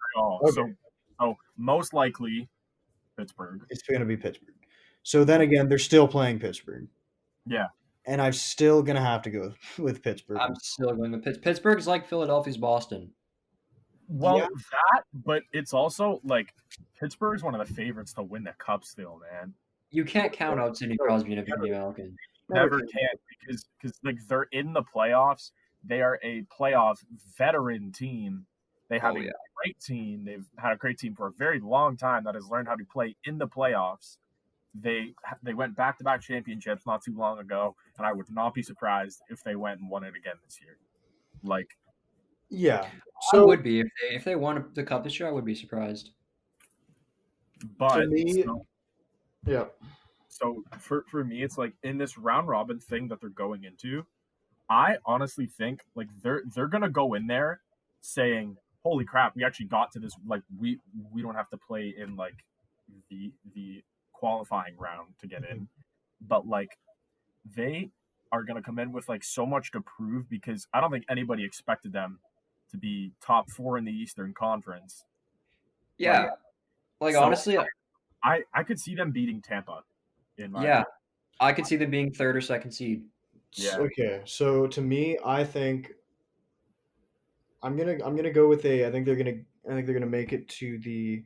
Okay. So most likely Pittsburgh. It's going to be Pittsburgh. So then again, they're still playing Pittsburgh. Yeah. And I'm still going to have to go with Pittsburgh. I'm still going with Pittsburgh. Pittsburgh's like Philadelphia's Boston. Well, that, but it's also like Pittsburgh's one of the favorites to win the cup still, man. You can't count out Sidney Crosby and Evgeny Malkin. Never can, because like they're in the playoffs. They are a playoff veteran team. They have a great team. They've had a great team for a very long time that has learned how to play in the playoffs. They went back-to-back championships not too long ago, and I would not be surprised if they went and won it again this year. Like, so I would be if they won the cup this year. I would be surprised. But so for me, it's like in this round robin thing that they're going into, I honestly think like they're gonna go in there saying, "Holy crap, we actually got to this! Like we don't have to play in like the qualifying round to get in, but like they are gonna come in with like so much to prove because I don't think anybody expected them to be top 4 in the Eastern Conference. Yeah, like so honestly, I could see them beating Tampa. Opinion. I could see them being third or second seed. Yeah. Okay, so to me, I think I'm gonna go with I think they're gonna make it to the.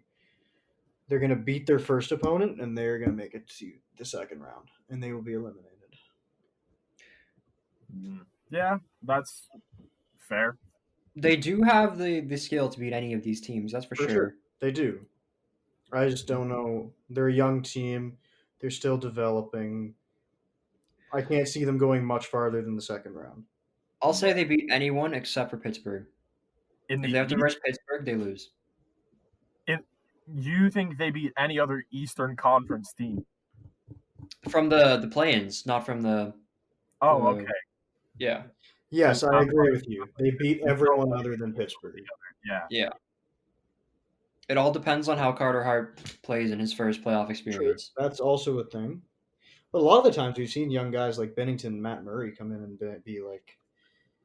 They're gonna beat their first opponent, and they're gonna make it to the second round, and they will be eliminated. Yeah, that's fair. They do have the skill to beat any of these teams. That's for sure. They do. I just don't know. They're a young team. They're still developing. I can't see them going much farther than the second round. I'll say they beat anyone except for Pittsburgh. If they have to verse Pittsburgh, they lose. You think they beat any other Eastern Conference team? From the play-ins, not from the... Oh, okay. Yeah. Yes, I agree with you. They beat everyone other than Pittsburgh. Yeah. It all depends on how Carter Hart plays in his first playoff experience. True. That's also a thing. But a lot of the times we've seen young guys like Bennington and Matt Murray come in and be like...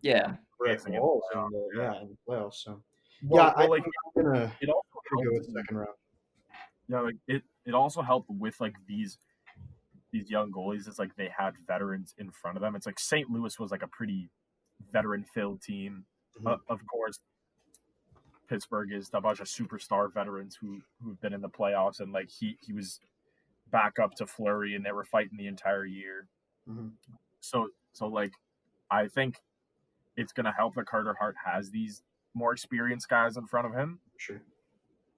walls in the playoffs. So, I think I'm going to go with the second round. Yeah, like it also helped with like these young goalies. It's like they had veterans in front of them. It's like St. Louis was like a pretty veteran-filled team. Of course, Pittsburgh is a bunch of superstar veterans who've been in the playoffs, and like he was back up to Fleury, and they were fighting the entire year. So like I think it's going to help that Carter Hart has these more experienced guys in front of him. Sure.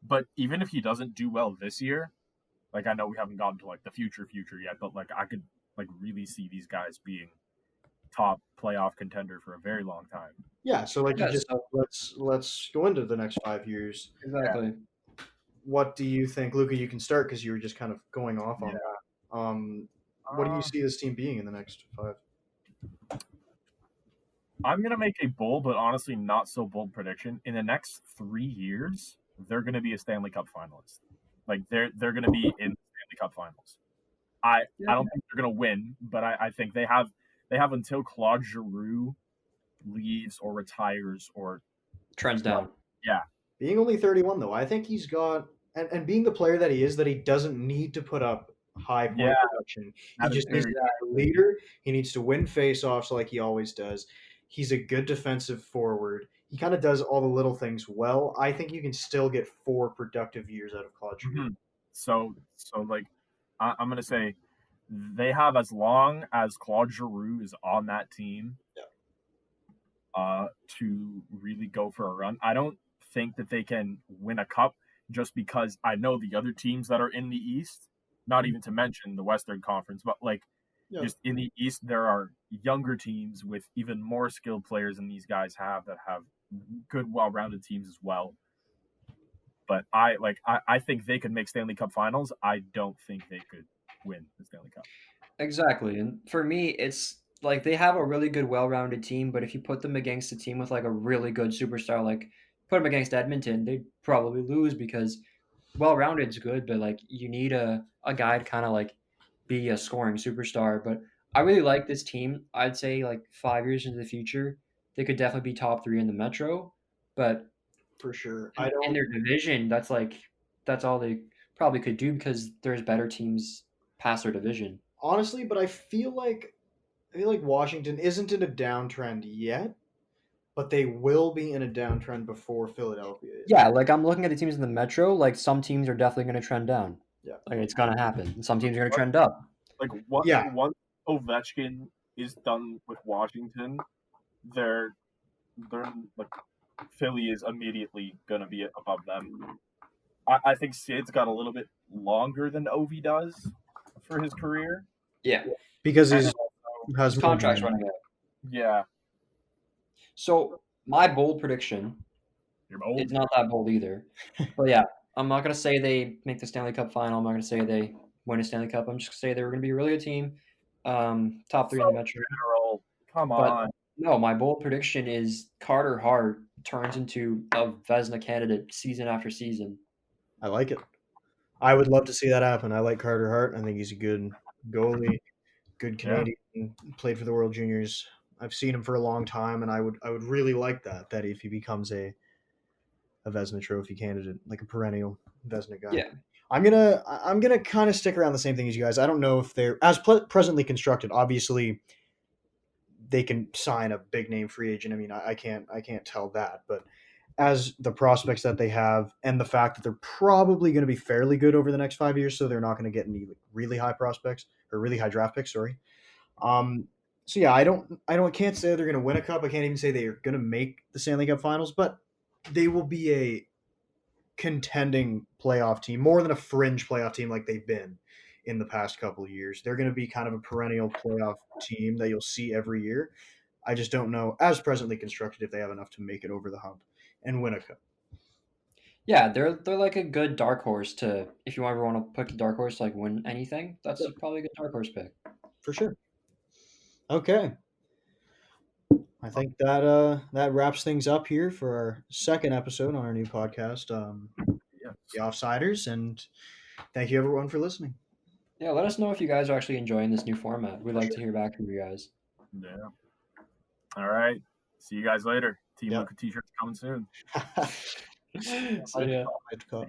But even if he doesn't do well this year, like I know we haven't gotten to like the future yet, but like I could like really see these guys being top playoff contender for a very long time. Yeah, so like let's go into the next 5 years. Exactly. what do you think, Luca? You can start because you were just kind of going off on Yeah. that. What do you see this team being in the next 5? I'm gonna make a bold, but honestly not so bold prediction. In the next 3 years, they're gonna be a Stanley Cup finalist. Like they're gonna be in the Stanley Cup finals. I don't think they're gonna win, but I think they have until Claude Giroux leaves or retires or Trends down. yeah. Being only 31, though, I think he's got, and being the player that he is, that he doesn't need to put up high point Yeah, production. He that is just needs to very be a leader. He needs to win faceoffs like he always does. He's a good defensive forward. He kind of does all the little things well. I think you can still get 4 productive years out of Claude Giroux. Mhm. So like I'm gonna say they have as long as Claude Giroux is on that team to really go for a run. I don't think that they can win a cup just because I know the other teams that are in the East, not even to mention the Western Conference, but like Yeah. just in the East, there are younger teams with even more skilled players than these guys have that have good, well-rounded teams as well. But I think they could make Stanley Cup Finals. I don't think they could win the Stanley Cup. Exactly. And for me, it's like they have a really good, well-rounded team, but if you put them against a team with like a really good superstar, like put them against Edmonton, they'd probably lose because well-rounded's good, but like you need a guy to kind of like be a scoring superstar. But I really like this team. I'd say like 5 years into the future, they could definitely be top 3 in the Metro. But For sure. in their division, that's all they probably could do because there's better teams past their division. Honestly, but I feel like Washington isn't in a downtrend yet, but they will be in a downtrend before Philadelphia is. Yeah, like I'm looking at the teams in the Metro. Like some teams are definitely going to trend down. Yeah. Like it's going to happen. And some teams are going to trend up. Like Yeah. once Ovechkin is done with Washington, they're like Philly is immediately gonna be above them. I think Sid's got a little bit longer than Ovi does for his career. Yeah, Because And he's has his more contract's money. running out. yeah, So my bold prediction you're old. is not that bold either. But yeah, I'm not going to say they make the Stanley Cup final. I'm not going to say they win a Stanley Cup. I'm just going to say they're going to be a really good team. Top 3 in the Metro. General, come But on. no, my bold prediction is Carter Hart turns into a Vezina candidate season after season. I like it. I would love to see that happen. I like Carter Hart. I think he's a good goalie, good Canadian. Played for the World Juniors. I've seen him for a long time, and I would really like that. That if he becomes a Vezina Trophy candidate, like a perennial Vezina guy. Yeah. I'm gonna kind of stick around the same thing as you guys. I don't know if they're as presently constructed. Obviously, they can sign a big name free agent. I mean, I can't tell that, but as the prospects that they have and the fact that they're probably going to be fairly good over the next 5 years, so they're not going to get any really high prospects or really high draft picks. Sorry. So yeah, I can't say they're going to win a cup. I can't even say they're going to make the Stanley Cup Finals, but they will be a contending playoff team, more than a fringe playoff team like they've been in the past couple of years. They're going to be kind of a perennial playoff team that you'll see every year. I just don't know, as presently constructed, if they have enough to make it over the hump and win a cup. Yeah, they're like a good dark horse to if you ever want to pick a dark horse to like win anything. That's probably a good dark horse pick. For sure. Okay. I think that wraps things up here for our second episode on our new podcast, The Offsiders, and thank you everyone for listening. Yeah, let us know if you guys are actually enjoying this new format. We'd like to hear back from you guys. Yeah. All right. See you guys later. Team Yep. Luca t-shirts coming soon. So yeah. Cops.